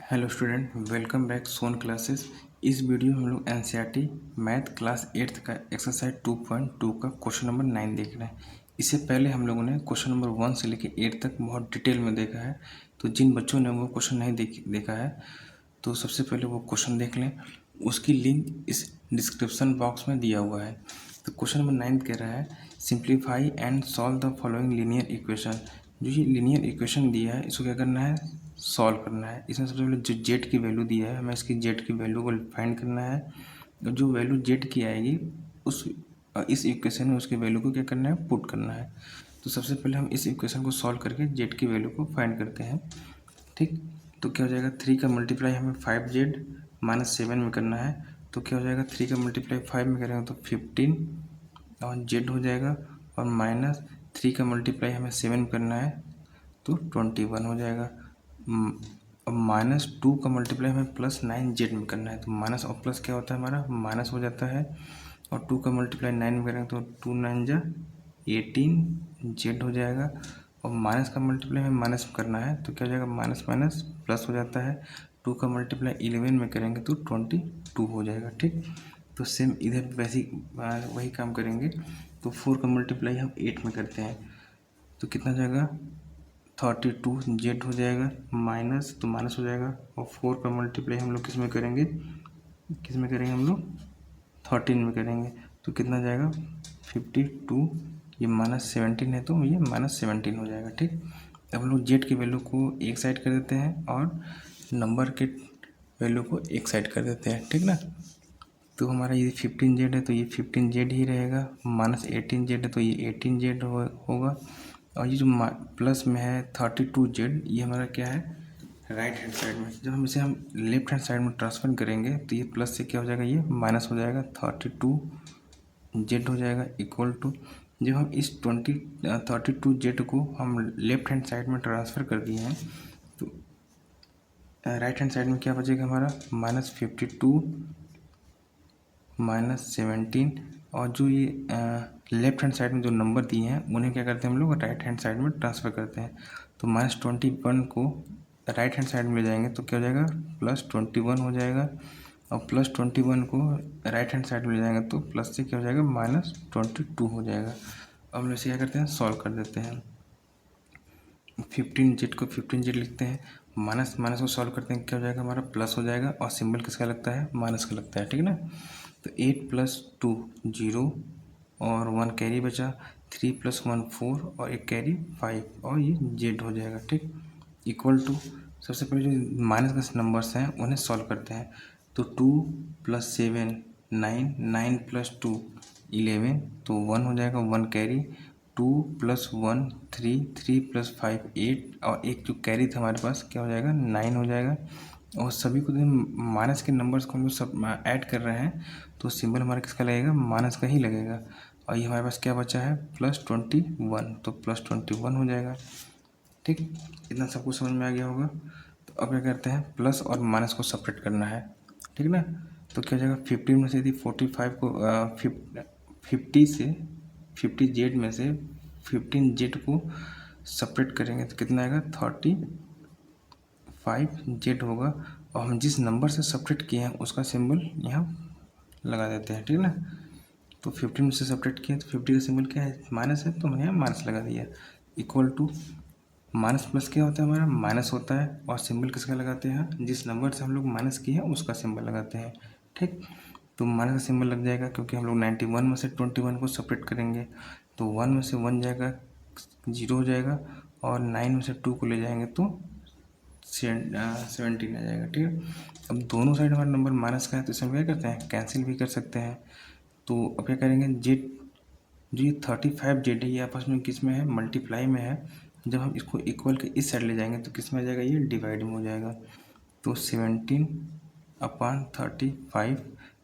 Hello student, welcome back सोन classes. इस video में हम लोग एनसीईआरटी मैथ क्लास 8th का एक्सरसाइज 2.2 का क्वेश्चन नंबर 9 देख रहे हैं। इससे पहले हम लोगों ने क्वेश्चन नंबर 1 से लेकर 8 तक बहुत डिटेल में देखा है। तो जिन बच्चों ने वो क्वेश्चन नहीं देखा है तो सबसे पहले वो क्वेश्चन देख लें। उसकी लिंक इस डिस्क्रिप्शन बॉक्स में दिया हुआ है। तो क्वेश्चन नंबर 9 कह रहा है simplify and solve the following linear equation. जो ये लीनियर इक्वेशन दिया है इसको क्या करना है, सॉल्व करना है। इसमें सबसे पहले जो जेड की वैल्यू दी है हमें इसकी जेड की वैल्यू को फाइंड करना है। और जो वैल्यू जेड की आएगी उस इस इक्वेशन में उसकी वैल्यू को क्या करना है, पुट करना है। तो सबसे पहले हम इस इक्वेशन को सॉल्व करके जेड की वैल्यू को फाइंड करते हैं। ठीक, तो क्या हो जाएगा, 3 का मल्टीप्लाई हमें 5z माइनस 7 में करना है। तो क्या हो जाएगा, 3 का मल्टीप्लाई 5 में करेंगे तो 15 और जेड हो जाएगा। और माइनस 3 का मल्टीप्लाई हमें 7 में करना है तो 21 हो जाएगा। अब -2 का मल्टीप्लाई हमें +9 जेड में करना है। तो माइनस और प्लस क्या होता है, हमारा माइनस हो जाता है। और 2 का मल्टीप्लाई 9 में करेंगे तो 2 9 जा 18 जेड हो जाएगा। और माइनस का मल्टीप्लाई हमें माइनस में करना है तो क्या हो जाएगा, माइनस माइनस प्लस हो जाता है। 2 का मल्टीप्लाई 11 में करेंगे तो 22 हो जाएगा। ठीक, तो सेम इधर वैसी वही काम करेंगे। तो 4 का मल्टीप्लाई हम 8 में करते हैं तो कितना जाएगा, 32 जेड हो जाएगा। माइनस तो माइनस हो जाएगा। और 4 का मल्टीप्लाई हम लोग किस में करेंगे हम लोग 13 में करेंगे तो कितना जाएगा 52। ये -17 है तो ये -17 हो जाएगा। ठीक, अब हम लोग जेड की वैल्यू को एक साइड कर देते हैं और नंबर के वैल्यू को एक साइड कर देते हैं। ठीक ना, तो हमारा ये 15 जेड है तो ये 15 जेड ही रहेगा। -18 जेड है तो ये 18 जेड होगा। और ये जो प्लस में है 32 जेड, ये हमारा क्या है, राइट हैंड साइड में। जब हम लेफ्ट हैंड साइड में ट्रांसफर करेंगे तो ये प्लस से क्या हो जाएगा, ये माइनस हो जाएगा। 32 जेड हो जाएगा इक्वल टू, जब हम इस 32 जेड को हम लेफ्ट हैंड साइड में ट्रांसफ़र कर दिए हैं तो राइट हैंड साइड में क्या बचेगा हमारा, -52 -17। और जो ये लेफ्ट हैंड साइड में जो नंबर दिए हैं उन्हें क्या करते हैं हम लोग राइट हैंड साइड में ट्रांसफ़र करते हैं। तो -21 को राइट हैंड साइड में ले जाएंगे तो क्या हो जाएगा, +21 हो जाएगा। और +21 को राइट हैंड साइड में ले जाएंगे तो प्लस से क्या हो जाएगा, -22 हो जाएगा। अब हम इसे क्या करते हैं, सॉल्व कर देते हैं। 15 जेड को 15 जेड लिखते हैं, माइनस माइनस को सॉल्व करते हैं क्या हो जाएगा, हमारा प्लस हो जाएगा। और सिंबल किसका लगता है, माइनस का लगता है। ठीक ना, तो 8 + 2 0 और 1 कैरी बचा, 3 + 1 4 और एक कैरी 5 और ये जेड हो जाएगा। ठीक, इक्वल टू, सबसे पहले जो माइनस के नंबर्स हैं उन्हें सॉल्व करते हैं। तो 2 + 7 9, 9 + 2 11, तो 1 हो जाएगा। 1 कैरी, 2 + 1 3, 3 + 5 8 और एक जो कैरी था हमारे पास क्या हो जाएगा, 9 हो जाएगा। और सभी को माइनस के नंबर्स को हम लोग सब ऐड कर रहे हैं तो सिंबल हमारा किसका लगेगा, माइनस का ही लगेगा। और ये हमारे पास क्या बचा है, +21, तो +21 हो जाएगा। ठीक, इतना सब कुछ समझ में आ गया होगा। तो अब क्या करते हैं, प्लस और माइनस को सेपरेट करना है। ठीक ना, तो क्या हो जाएगा, 15 में से यदि 45 को 50 जेड में से 15 जेड को सेपरेट करेंगे तो कितना आएगा, 35 जेड होगा। और हम जिस नंबर से सेपरेट किए हैं उसका सिंबल यहाँ लगा देते हैं। ठीक ना, तो 15 में से सेपरेट किया तो 50 का सिंबल क्या है, माइनस है, तो हमने यहाँ माइनस लगा दिया। इक्वल टू, माइनस प्लस क्या होता है, हमारा माइनस होता है। और सिंबल किसका लगाते हैं, जिस नंबर से हम लोग माइनस किए हैं उसका सिंबल लगाते हैं। ठीक, तो माइनस का सिंबल लग जाएगा क्योंकि हम लोग 91 में से 21 को सेपरेट करेंगे तो 1 में से 1 जाएगा, 0 हो जाएगा। और 9 में से 2 को ले जाएंगे तो 17 आ जाएगा। ठीक है, अब दोनों साइड हमारा नंबर माइनस का है तो इसमें क्या करते हैं, कैंसिल भी कर सकते हैं। तो अब क्या करेंगे, जेड जो ये 35 जेड है ये आपस में किस में है, मल्टीप्लाई में है। जब हम इसको इक्वल के इस साइड ले जाएंगे तो किस में आ जाएगा, ये डिवाइड में हो जाएगा। तो 17/35,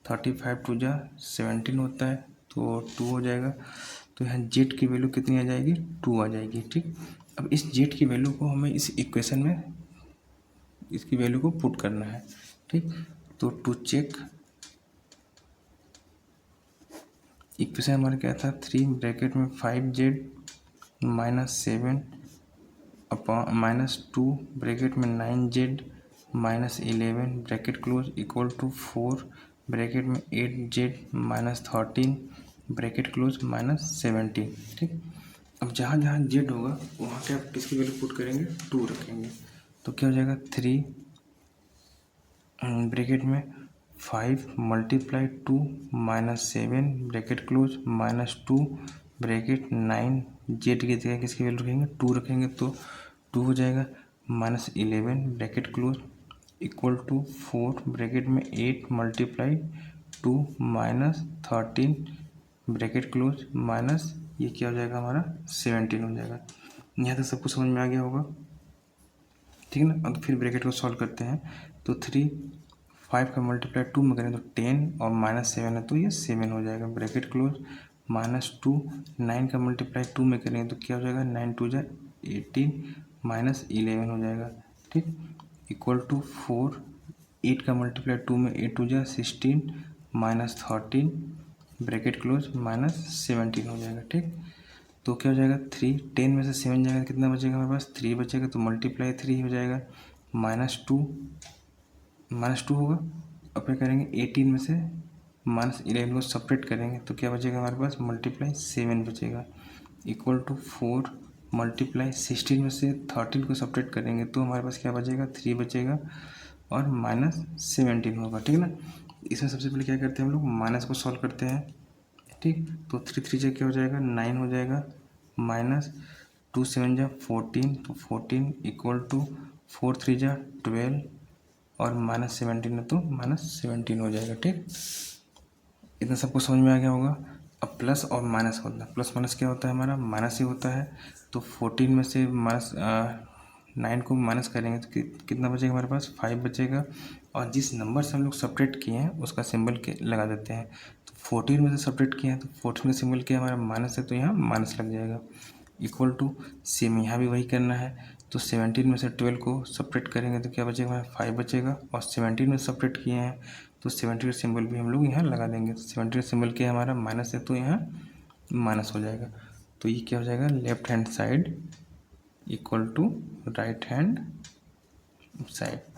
35 2 जा 17 होता है तो 2 हो जाएगा। तो यहाँ जेड की वैल्यू कितनी आ जाएगी, 2 आ जाएगी। ठीक, अब इस जेड की वैल्यू को हमें इस इक्वेशन में इसकी वैल्यू को पुट करना है। ठीक, तो टू चेक इक्वेशन हमारा क्या था, 3 ब्रैकेट में 5z -7 अपॉन -2 ब्रैकेट में 9z minus 11 bracket close equal to 4 bracket में 8z minus 13 bracket close minus 17। ठीक, अब जहाँ जहाँ z होगा वहाँ के आप किसकी वैल्यू पुट करेंगे, 2 रखेंगे। तो क्या हो जाएगा 3 ब्रैकेट में 5 multiply 2 minus 7 bracket close minus 2 bracket 9 Z की जगह किसकी वैल्यू रखेंगे, 2 रखेंगे तो 2 हो जाएगा minus 11 bracket close equal to 4 bracket में 8 multiply 2 minus 13 bracket close minus ये क्या हो जाएगा हमारा 17 हो जाएगा। यहाँ तक सबको समझ में आ गया होगा, ठीक है ना। अब फिर ब्रैकेट को सॉल्व करते हैं तो 3 5 का मल्टीप्लाई 2 में करें तो 10 और माइनस 7 है तो ये 7 हो जाएगा ब्रैकेट क्लोज माइनस 2 9 का मल्टीप्लाई 2 में करेंगे तो क्या हो जाएगा 9 2 जा 18 माइनस 11 हो जाएगा। ठीक, इक्वल टू 4 8 का मल्टीप्लाई 2 में 8 2 जा 16 माइनस 13 ब्रैकेट क्लोज माइनस 17 हो जाएगा। ठीक, तो क्या हो जाएगा 3 10 में से 7 जाएगा कितना बचेगा हमारे पास 3 बचेगा तो मल्टीप्लाई 3 हो जाएगा माइनस 2 होगा। अब क्या करेंगे 18 में से माइनस 11 को सेपरेट करेंगे तो क्या बचेगा हमारे पास मल्टीप्लाई 7 बचेगा इक्वल टू 4 मल्टीप्लाई 16 में से 13 को सेपरेट करेंगे तो हमारे पास क्या बचेगा 3 बचेगा और माइनस 17 होगा। ठीक है ना। इसमें सबसे पहले क्या करते हैं हम लोग माइनस को सॉल्व करते हैं। ठीक, तो 3 3 जा क्या हो जाएगा 9 हो जाएगा माइनस 2 7 जा 14 तो 14 इक्वल टू 4 3 जा 12 और माइनस 17 है तो माइनस 17 हो जाएगा। ठीक, इतना सबको समझ में आ गया होगा। अब प्लस और माइनस होता है, प्लस माइनस क्या होता है हमारा माइनस ही होता है। तो 14 में से माइनस 9 को माइनस करेंगे तो कितना बचेगा हमारे पास 5 बचेगा और जिस नंबर से हम लोग सेपरेट किए हैं उसका सिंबल के लगा देते हैं। तो 14 में से सेपरेट किए हैं तो 14 का सिंबल क्या हमारा माइनस है तो यहाँ माइनस लग जाएगा इक्वल टू सेम यहाँ भी वही करना है। तो 17 में से 12 को सेपरेट करेंगे तो क्या बचेगा हमारा 5 बचेगा और 17 में सेपरेट किए हैं तो 70 का सिंबल भी हम लोग यहाँ लगा देंगे। तो 70 का सिंबल क्या है हमारा माइनस है तो यहाँ माइनस हो जाएगा। तो ये क्या हो जाएगा left hand side equal to right hand side.